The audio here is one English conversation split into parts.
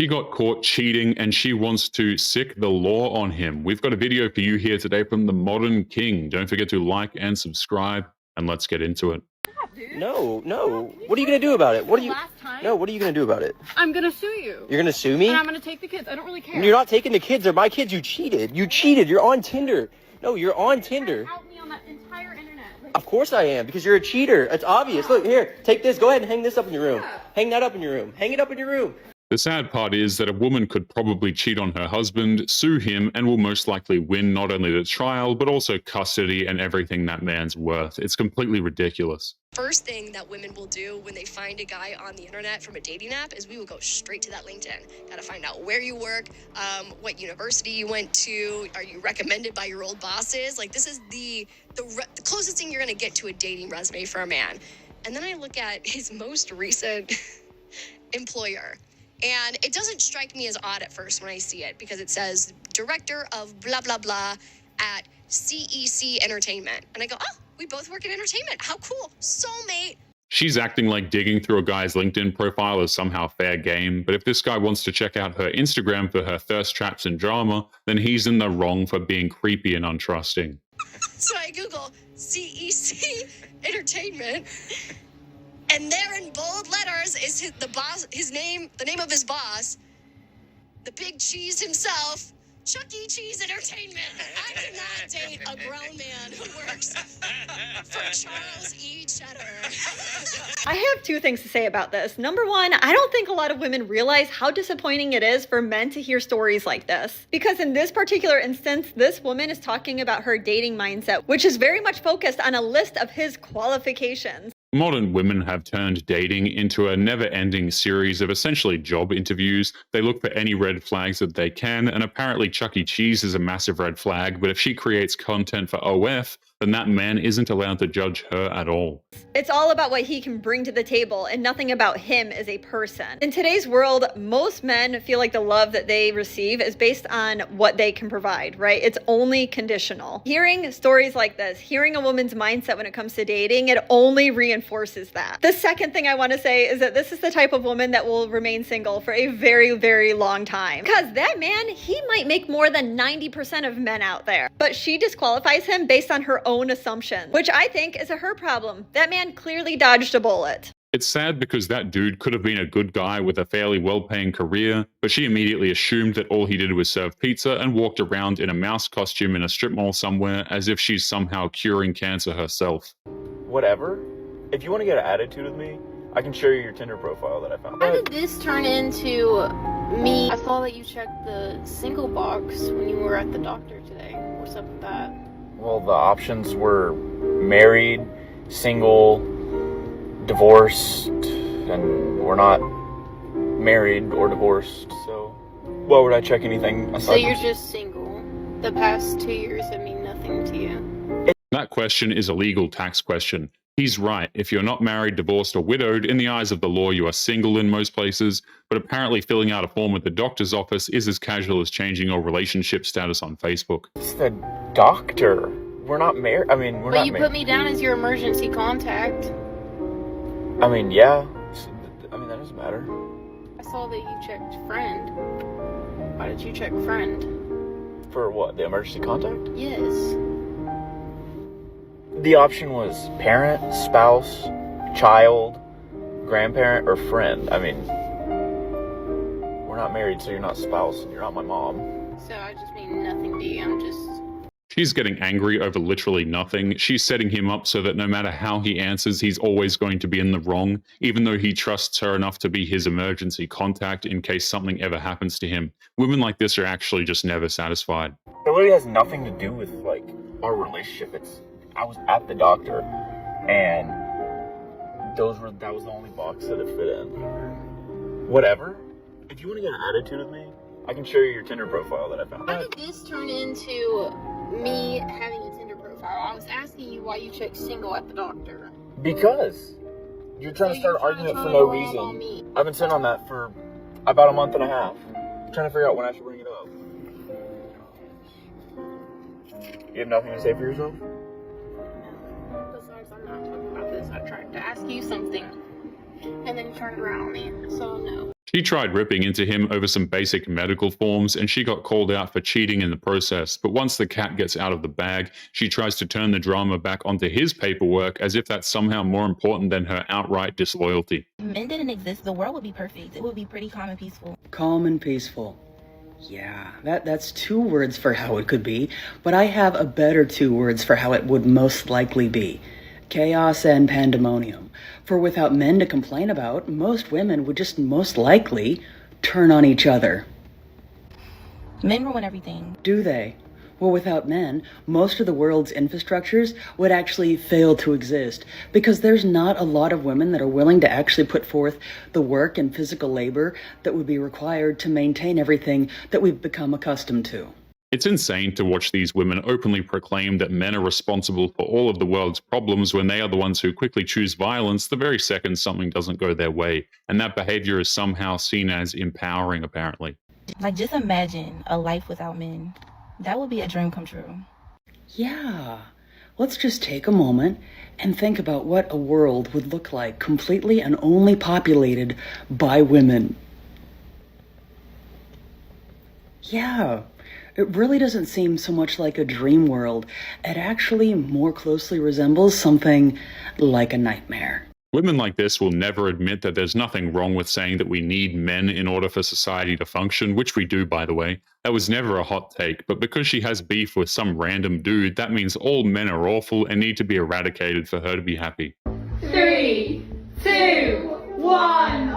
He got caught cheating and she wants to sick the law on him. We've got a video for you here today from the Modern King. Don't forget to like and subscribe, and let's get into it. No. What are you gonna do about it? What are you? No, what are you gonna do about it? I'm gonna sue you. You're gonna sue me? And I'm gonna take the kids. I don't really care. You're not taking the kids. They're my kids. You cheated. You cheated. You're on Tinder. No, you're on Tinder. Out me on that entire internet. Of course I am, because you're a cheater. It's obvious. Look, here, take this. Go ahead and hang this up in your room. Hang that up in your room. Hang it up in your room. The sad part is that a woman could probably cheat on her husband, sue him, and will most likely win not only the trial, but also custody and everything that man's worth. It's completely ridiculous. First thing that women will do when they find a guy on the internet from a dating app is we will go straight to that LinkedIn. Gotta find out where you work, what university you went to, are you recommended by your old bosses? Like, this is the closest thing you're gonna get to a dating resume for a man. And then I look at his most recent employer. And it doesn't strike me as odd at first when I see it, because it says director of blah, blah, blah at CEC Entertainment. And I go, oh, we both work in entertainment. How cool. Soulmate. She's acting like digging through a guy's LinkedIn profile is somehow fair game, but if this guy wants to check out her Instagram for her thirst traps and drama, then he's in the wrong for being creepy and untrusting. So I Google CEC Entertainment. And there in bold letters is the name of his boss, the big cheese himself, Chuck E. Cheese Entertainment. I cannot date a grown man who works for Charles E. Cheddar. I have two things to say about this. Number one, I don't think a lot of women realize how disappointing it is for men to hear stories like this. Because in this particular instance, this woman is talking about her dating mindset, which is very much focused on a list of his qualifications. Modern women have turned dating into a never-ending series of essentially job interviews. They look for any red flags that they can, and apparently Chuck E. Cheese is a massive red flag, but if she creates content for OF, then that man isn't allowed to judge her at all. It's all about what he can bring to the table and nothing about him as a person. In today's world, most men feel like the love that they receive is based on what they can provide, right? It's only conditional. Hearing stories like this, hearing a woman's mindset when it comes to dating, it only reinforces that. The second thing I want to say is that this is the type of woman that will remain single for a very, very long time. Because that man, he might make more than 90% of men out there. But she disqualifies him based on her own assumptions, which I think is her problem. That man clearly dodged a bullet. It's sad because that dude could have been a good guy with a fairly well-paying career, but she immediately assumed that all he did was serve pizza and walked around in a mouse costume in a strip mall somewhere as if she's somehow curing cancer herself. Whatever. If you want to get an attitude with me, I can show you your Tinder profile that I found. How did this turn into me? I saw that you checked the single box when you were at the doctor today. What's up with that? Well, the options were married, single, divorced, and we're not married or divorced, so why would I check anything aside? So you're just single. The past 2 years have mean nothing to you. That question is a legal tax question. He's right. If you're not married, divorced, or widowed, in the eyes of the law, you are single in most places, but apparently filling out a form at the doctor's office is as casual as changing your relationship status on Facebook. It's the doctor. We're not married. I mean, we're not married. But you put me down as your emergency contact. I mean, yeah. I mean, that doesn't matter. I saw that you checked friend. Why did you check friend? For what? The emergency contact? Yes. The option was parent, spouse, child, grandparent, or friend. I mean, we're not married, so you're not spouse, and you're not my mom. So I just mean nothing to you. I'm just... She's getting angry over literally nothing. She's setting him up so that no matter how he answers, he's always going to be in the wrong, even though he trusts her enough to be his emergency contact in case something ever happens to him. Women like this are actually just never satisfied. It really has nothing to do with, like, our relationship. I was at the doctor, and that was the only box that it fit in. Whatever. If you want to get an attitude with me, I can show you your Tinder profile that I found. How did this turn into me having a Tinder profile? I was asking you why you checked single at the doctor. Because you're trying to start an argument for no reason. I've been sitting on that for about a month and a half. I'm trying to figure out when I should bring it up. You have nothing to say for yourself? Besides, I'm not talking about this. I tried to ask you something, and then you turned around on me, so no. She tried ripping into him over some basic medical forms, and she got called out for cheating in the process. But once the cat gets out of the bag, she tries to turn the drama back onto his paperwork as if that's somehow more important than her outright disloyalty. If men didn't exist, the world would be perfect. It would be pretty calm and peaceful. Calm and peaceful. Yeah, that's 2 words for how it could be, but I have a better 2 words for how it would most likely be. Chaos and pandemonium. For without men to complain about, most women would just most likely turn on each other. Men ruin everything. Do they? Well, without men, most of the world's infrastructures would actually fail to exist because there's not a lot of women that are willing to actually put forth the work and physical labor that would be required to maintain everything that we've become accustomed to. It's insane to watch these women openly proclaim that men are responsible for all of the world's problems when they are the ones who quickly choose violence the very second something doesn't go their way, and that behavior is somehow seen as empowering, apparently. Like, just imagine a life without men. That would be a dream come true. Yeah. Let's just take a moment and think about what a world would look like completely and only populated by women. Yeah. It really doesn't seem so much like a dream world. It actually more closely resembles something like a nightmare. Women like this will never admit that there's nothing wrong with saying that we need men in order for society to function, which we do, by the way. That was never a hot take, but because she has beef with some random dude, that means all men are awful and need to be eradicated for her to be happy. 3, 2, 1.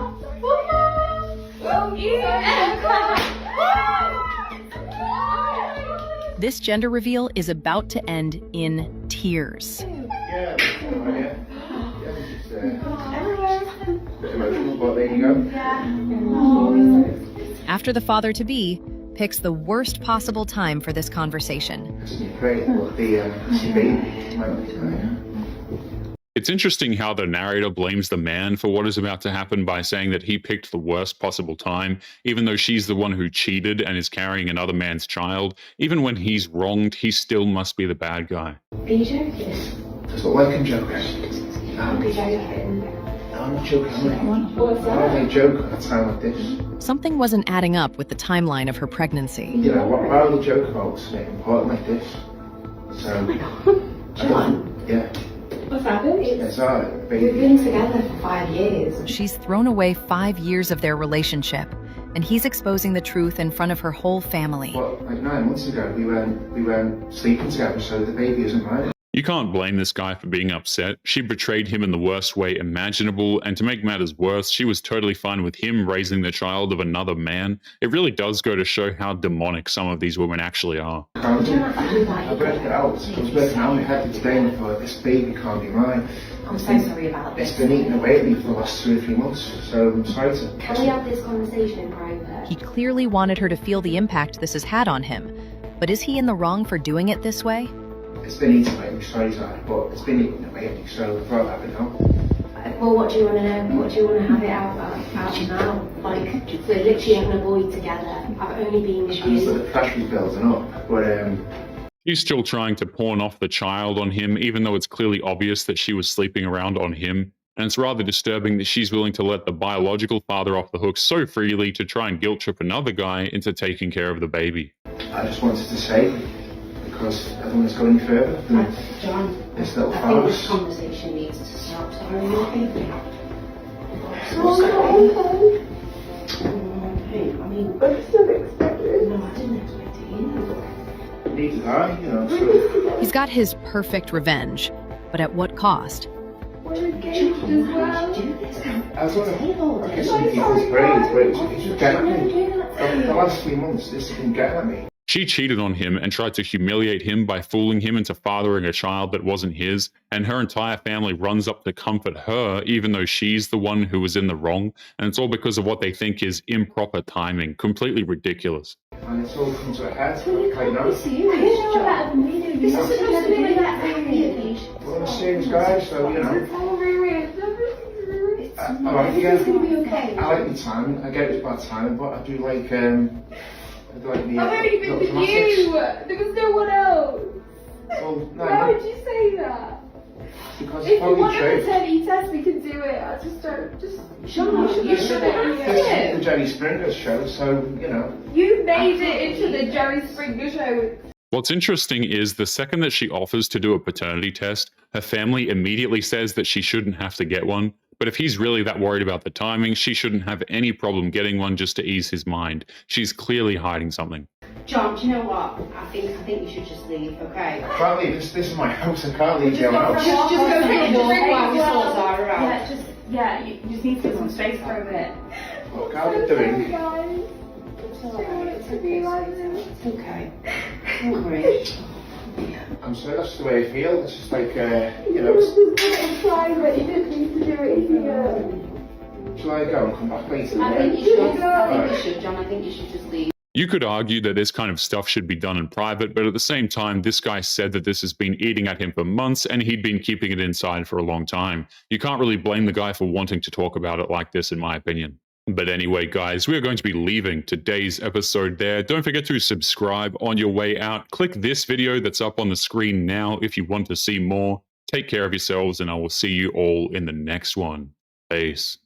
This gender reveal is about to end in tears. After the father-to-be picks the worst possible time for this conversation. It's interesting how the narrator blames the man for what is about to happen by saying that he picked the worst possible time, even though she's the one who cheated and is carrying another man's child. Even when he's wronged, he still must be the bad guy. Are you joking? Does it look like I'm joking? Can't be joking. No, I'm not joking, am I? What's Why that? would I joke at a time like this? Something wasn't adding up with the timeline of her pregnancy. You know, why would I joke about something important like this? So, Oh my god. John, yeah, what's happened? it's alright, We've baby. been together for 5 years. She's thrown away 5 years of their relationship, and he's exposing the truth in front of her whole family. But like 9 months ago, we weren't sleeping together, so the baby isn't mine. You can't blame this guy for being upset. She betrayed him in the worst way imaginable, and to make matters worse, she was totally fine with him raising the child of another man. It really does go to show how demonic some of these women actually are. Can't do. I worked it out. I was working out in my head today and I thought, this baby can't be mine. I'm so sorry about this. It's been eating away at me for the last 2 or 3 months, so I'm sorry to... Can we have this conversation in private? He clearly wanted her to feel the impact this has had on him. But is he in the wrong for doing it this way? It's been eating away at me, sorry, but it's been eating away at me, so I'd rather have it now. Well, what do you want to know? What do you want to have it out now? Like, we're literally having a boy together. I've only been with Just you. the pressure's building up, but She's still trying to pawn off the child on him, even though it's clearly obvious that she was sleeping around on him. And it's rather disturbing that she's willing to let the biological father off the hook so freely to try and guilt trip another guy into taking care of the baby. I just wanted to say, because I don't want to go any further than John, this little I think this farce. conversation needs to stop. So are you okay? Hey, I mean, I still expected. No, I didn't expect it either. Neither did I, you know, so... He's got his perfect revenge, but at what cost? We're engaged as well. Do this. I was going to kiss some people's brains, but it's just getting at me. For the last 3 months, this has been getting at me. She cheated on him and tried to humiliate him by fooling him into fathering a child that wasn't his, and her entire family runs up to comfort her even though she's the one who was in the wrong, and it's all because of what they think is improper timing. Completely ridiculous. And it's all come to a head, You like can't now. be serious, John. This is supposed to be that serious. Well, I'm a serious guy, so, you know. I like This is going to be okay. I like the timing. I get it's bad timing, but I do like the I've only been with dramatics. you. There was no one else. Well, no, Why would you say that? Because If it's you probably want a true. paternity test, we can do it. I just don't. Just Sean, you shouldn't have This is the to. Jerry Springer show, so, you know. You made it into the Jerry Springer show. What's interesting is the second that she offers to do a paternity test, her family immediately says that she shouldn't have to get one. But if he's really that worried about the timing, she shouldn't have any problem getting one just to ease his mind. She's clearly hiding something. John, do you know what? I think you should just leave, okay? I can't leave. This is my house. I can't leave your house. Just go take a walk while your Well, swords are around. You just need to get some space for a bit. Look, how are you doing? Guys, It's I alright, want it to be like this. It's okay. Don't worry. I'm sorry, that's the way I feel. It's just like, you You know, just did it in private. You didn't need to do it here. shall I go and come back later? I think you should. I think you should, John. I think you should just leave. You could argue that this kind of stuff should be done in private, but at the same time, this guy said that this has been eating at him for months and he'd been keeping it inside for a long time. You can't really blame the guy for wanting to talk about it like this, in my opinion. But anyway, guys, we are going to be leaving today's episode there. Don't forget to subscribe on your way out. Click this video that's up on the screen now if you want to see more. Take care of yourselves, and I will see you all in the next one. Peace.